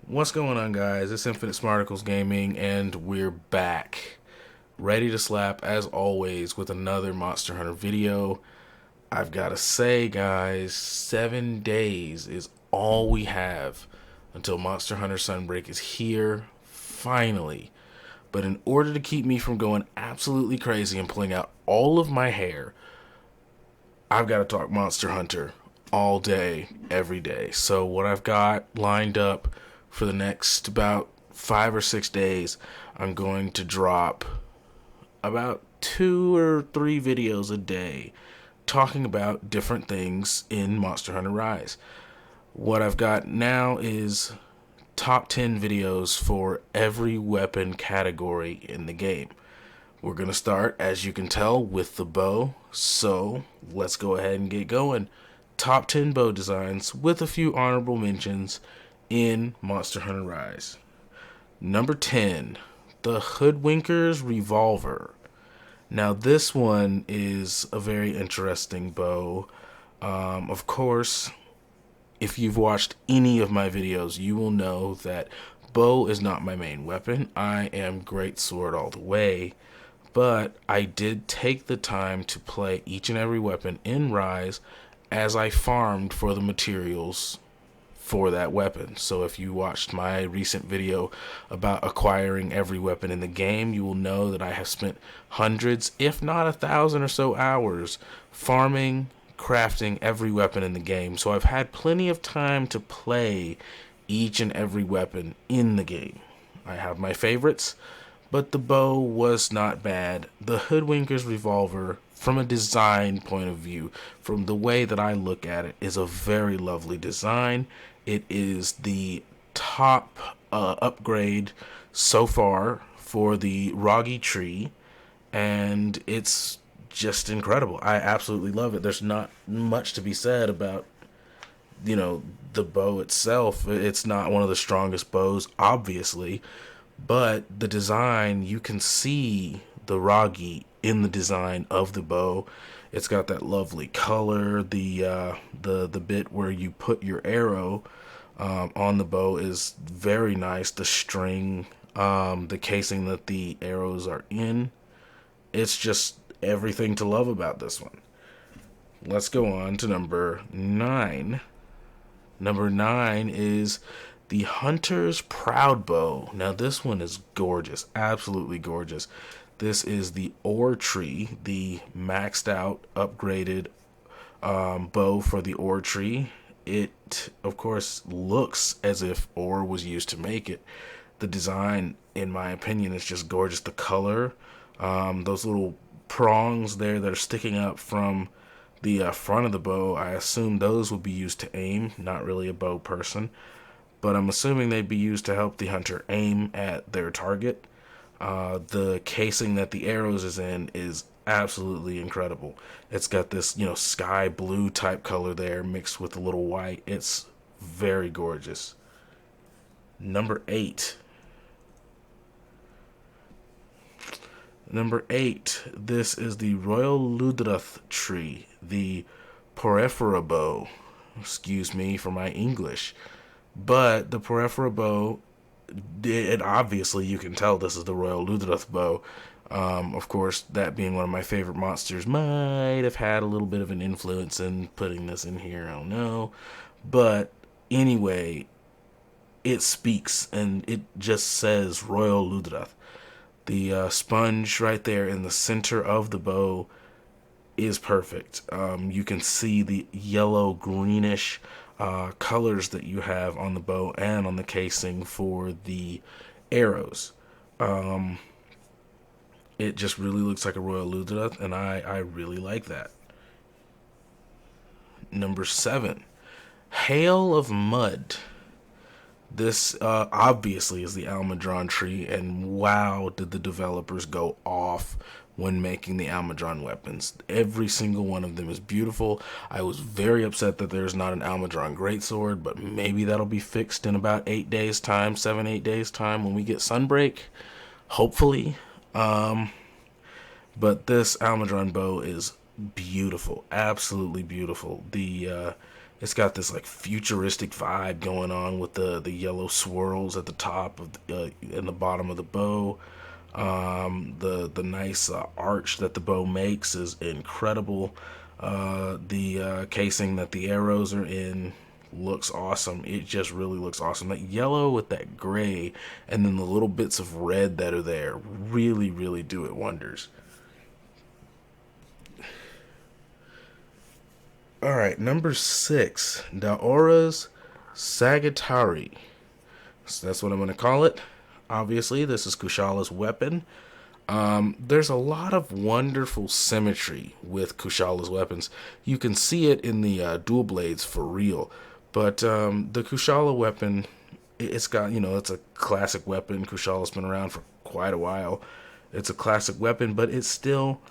What's going on, guys? It's Smarticulls Gaming, and we're back. Ready to slap, as always, with another Monster Hunter video. I've got to say, guys, 7 days is all we have until Monster Hunter Sunbreak is here, finally. But in order to keep me from going absolutely crazy and pulling out all of my hair, I've got to talk Monster Hunter all day, every day. So what I've got lined up for the next about 5 or 6 days, I'm going to drop about 2 or 3 videos a day talking about different things in Monster Hunter Rise. What I've got now is top 10 videos for every weapon category in the game. We're going to start, as you can tell, with the bow. So let's go ahead and get going. Top 10 bow designs with a few honorable mentions in Monster Hunter Rise. Number 10, the Hoodwinkers Revolver. Now this one is a very interesting bow. Of course, if you've watched any of my videos, you will know that bow is not my main weapon. I am greatsword all the way. But I did take the time to play each and every weapon in Rise as I farmed for the materials for that weapon. So if you watched my recent video about acquiring every weapon in the game, you will know that I have spent hundreds, if not 1,000 or so hours farming, crafting every weapon in the game. So I've had plenty of time to play each and every weapon in the game. I have my favorites, but the bow was not bad. The Hoodwinkers Revolver, from a design point of view, from the way that I look at it, is a very lovely design. It is the top upgrade so far for the Roggy tree, and it's just incredible. I absolutely love it. There's not much to be said about, the bow itself. It's not one of the strongest bows, obviously, but the design, you can see the Roggy in the design of the bow. It's got that lovely color. The bit where you put your arrow on the bow is very nice. The string, the casing that the arrows are in, it's just everything to love about this one. Let's go on to number 9. Number 9 is the Hunter's Proud Bow. Now this one is gorgeous, absolutely gorgeous. This is the Ore Tree, the maxed out, upgraded bow for the Ore Tree. It, of course, looks as if ore was used to make it. The design, in my opinion, is just gorgeous. The color, those little prongs there that are sticking up from the front of the bow, I assume those would be used to aim. Not really a bow person, but I'm assuming they'd be used to help the hunter aim at their target. The casing that the arrows is in is absolutely incredible. It's got this, sky blue type color there mixed with a little white. It's very gorgeous. Number 8. Number 8, this is the Royal Ludrath tree, the Porphyra bow. Excuse me for my English. But the Porphyra bow, it obviously, you can tell this is the Royal Ludrath bow. Of course, that being one of my favorite monsters might have had a little bit of an influence in putting this in here. I don't know. But anyway, it speaks, and it just says Royal Ludrath. The sponge right there in the center of the bow is perfect. You can see the yellow greenish colors that you have on the bow and on the casing for the arrows. It just really looks like a Royal Ludrath, and I really like that. Number 7, Hail of Mud. This obviously is the Almudron tree, and wow, did the developers go off when making the Almudron weapons. Every single one of them is beautiful. I was very upset that there's not an Almudron greatsword, but maybe that'll be fixed in about 8 days time, 7-8 days time when we get Sunbreak, hopefully. But this Almudron bow is beautiful, absolutely beautiful. The It's got this like futuristic vibe going on with the yellow swirls at the top of and the bottom of the bow. The nice arch that the bow makes is incredible. The casing that the arrows are in looks awesome. It just really looks awesome. That yellow with that gray and then the little bits of red that are there really, really do it wonders. Alright, number 6, the Auras Sagittari. So that's what I'm going to call it. Obviously, this is Kushal's weapon. There's a lot of wonderful symmetry with Kushal's weapons. You can see it in the dual blades for real. But the Kushala weapon, it's got, it's a classic weapon. Kushala's been around for quite a while. It's a classic weapon, but it still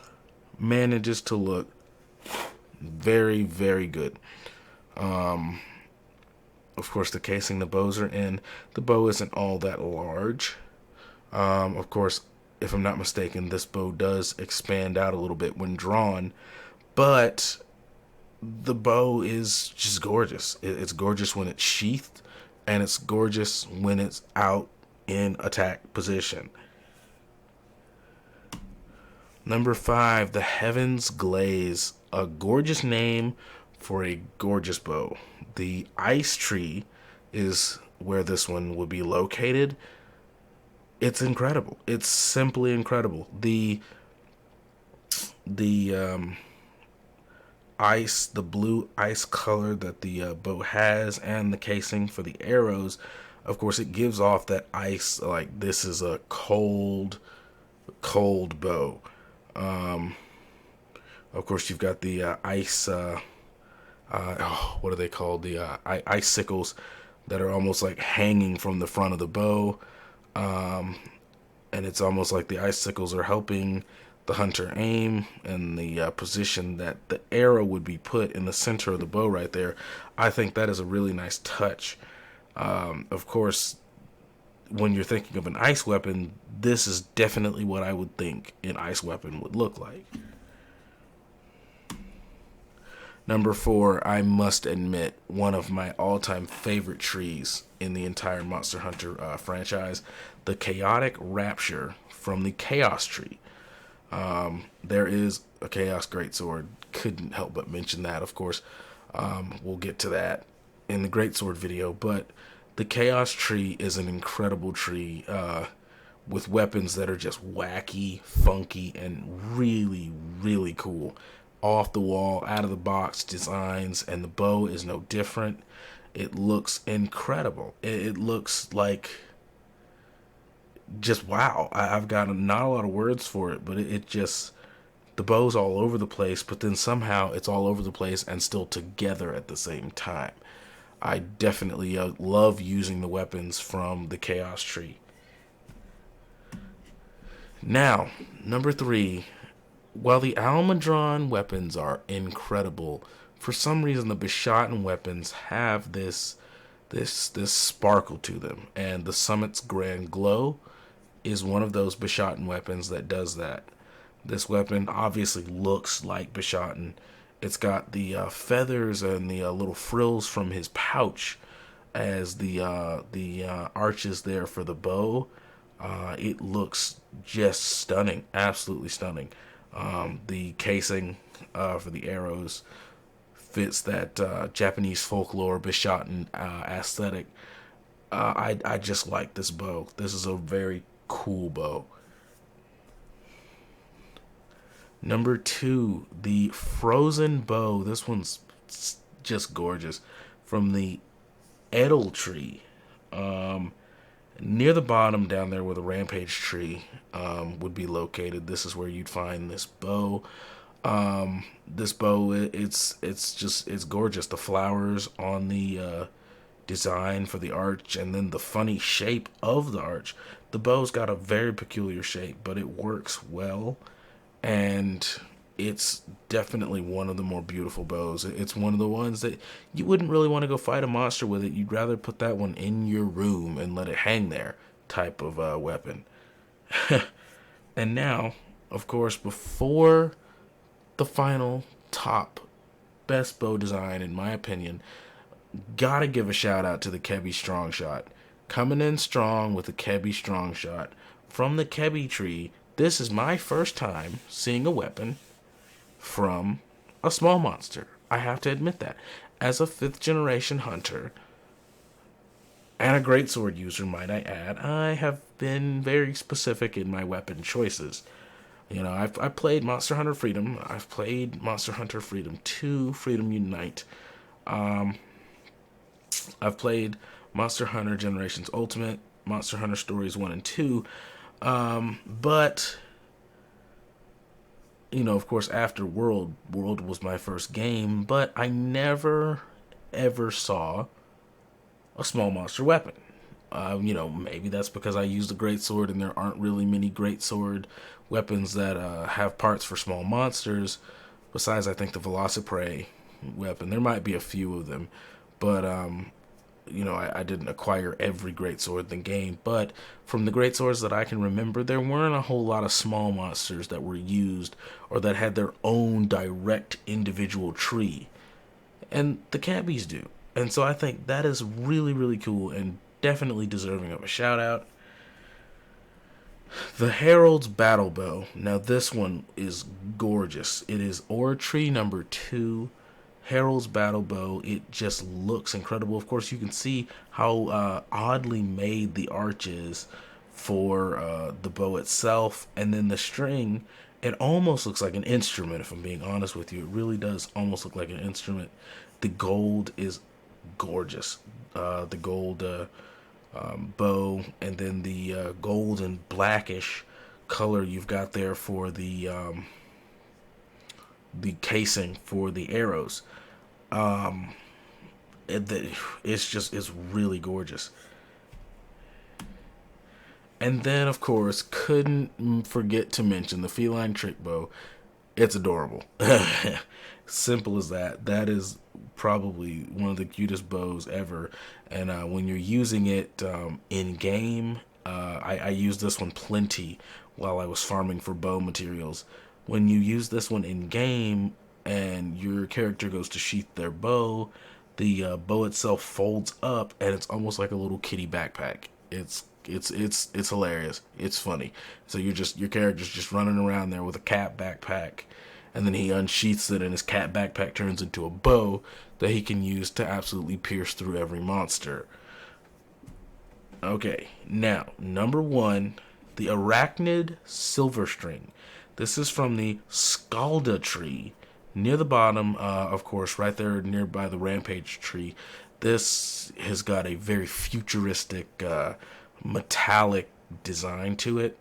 manages to look very, very good. Of course, the casing the bows are in, the bow isn't all that large. Of course, if I'm not mistaken, this bow does expand out a little bit when drawn, but the bow is just gorgeous. It's gorgeous when it's sheathed, and it's gorgeous when it's out in attack position. Number 5, the Heavens Glaze. A gorgeous name for a gorgeous bow. The ice tree is where this one would be located. It's incredible. It's simply incredible. The ice, the blue ice color that the bow has, and the casing for the arrows, of course, it gives off that ice, like this is a cold bow. Of course, you've got the ice, what are they called? The icicles that are almost like hanging from the front of the bow. And it's almost like the icicles are helping the hunter aim, and the position that the arrow would be put in the center of the bow right there. I think that is a really nice touch. Of course, when you're thinking of an ice weapon, this is definitely what I would think an ice weapon would look like. Number 4, I must admit, one of my all-time favorite trees in the entire Monster Hunter franchise, the Chaotic Rapture from the Chaos Tree. There is a Chaos Greatsword. Couldn't help but mention that, of course. We'll get to that in the Greatsword video, but the Chaos Tree is an incredible tree with weapons that are just wacky, funky, and really, really cool. Off the wall, out of the box designs, and the bow is no different. It looks incredible. It looks like just wow. I've got not a lot of words for it, but it just, the bow's all over the place, but then somehow it's all over the place and still together at the same time. I definitely love using the weapons from the Chaos Tree. Now, number 3. While the Almudron weapons are incredible, for some reason the Bishotten weapons have this sparkle to them, and the Summit's Grand Glow is one of those Bishotten weapons that does that. This weapon obviously looks like Bishotten. It's got the feathers and the little frills from his pouch as the arches there for the bow. It looks just stunning, absolutely stunning. The casing for the arrows fits that Japanese folklore Bishotten aesthetic. I just like this bow. This is a very cool bow. Number 2, the Frozen Bow. This one's just gorgeous. From the Edel Tree. Near the bottom down there where the Rampage Tree would be located, this is where you'd find this bow. This bow, it's gorgeous. The flowers on the design for the arch, and then the funny shape of the arch. The bow's got a very peculiar shape, but it works well, and it's definitely one of the more beautiful bows. It's one of the ones that you wouldn't really want to go fight a monster with it. You'd rather put that one in your room and let it hang there type of weapon. And now, of course, before the final top best bow design in my opinion. Gotta give a shout out to the Kibbie Strong Shot. Coming in strong with the Kibbie Strong Shot from the Kibbie tree. This is my first time seeing a weapon from a small monster. I have to admit that. As a 5th generation hunter and a greatsword user, might I add, I have been very specific in my weapon choices. You know, I've played Monster Hunter Freedom. I've played Monster Hunter Freedom 2, Freedom Unite. I've played Monster Hunter Generations Ultimate, Monster Hunter Stories 1 and 2. But, you know, of course, after World was my first game, but I never, ever saw a small monster weapon. You know, maybe that's because I used a greatsword and there aren't really many greatsword weapons that have parts for small monsters. Besides, I think the Velociprey weapon, there might be a few of them, but you know, I didn't acquire every greatsword in the game. But from the greatswords that I can remember, there weren't a whole lot of small monsters that were used or that had their own direct individual tree, and the Kibbies do. And so I think that is really, really cool and definitely deserving of a shout out. The Heralds Battle Bow. Now this one is gorgeous. It is Aura Tree number 2, Heralds Battle Bow. It just looks incredible. Of course, you can see how oddly made the arch is for the bow itself, and then the string. It almost looks like an instrument, if I'm being honest with you. It really does almost look like an instrument. The gold is gorgeous. The gold bow, and then the gold and blackish color you've got there for the casing for the arrows. It's really gorgeous. And then, of course, couldn't forget to mention the Feline Trick Bow. It's adorable. Simple as that. That is probably one of the cutest bows ever. And when you're using it in game, I used this one plenty while I was farming for bow materials. When you use this one in game and your character goes to sheath their bow, the bow itself folds up and it's almost like a little kitty backpack. It's hilarious. It's funny. So your character's just running around there with a cat backpack, and then he unsheaths it and his cat backpack turns into a bow that he can use to absolutely pierce through every monster. Okay, now number 1, the Rachnid Silver String. This is from the Scalda tree near the bottom, of course, right there nearby the Rampage tree. This has got a very futuristic metallic design to it,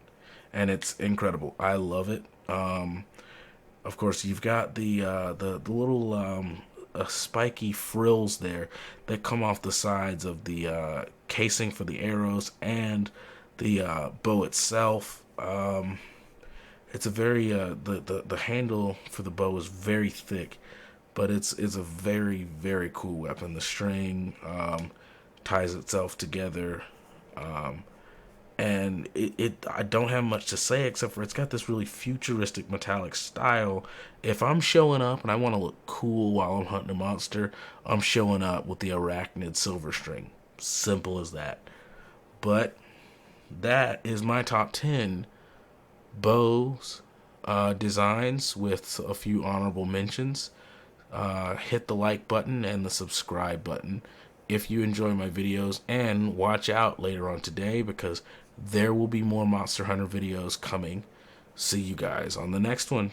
and it's incredible. I love it. Of course, you've got the little spiky frills there that come off the sides of the casing for the arrows and the bow itself. It's a very the handle for the bow is very thick, but it's a very, very cool weapon. The string ties itself together, and I don't have much to say except for it's got this really futuristic metallic style. If I'm showing up and I want to look cool while I'm hunting a monster, I'm showing up with the Rachnid Silver String. Simple as that. But that is my top 10 bows designs with a few honorable mentions. Hit the like button and the subscribe button if you enjoy my videos, and watch out later on today because there will be more Monster Hunter videos coming. See you guys on the next one.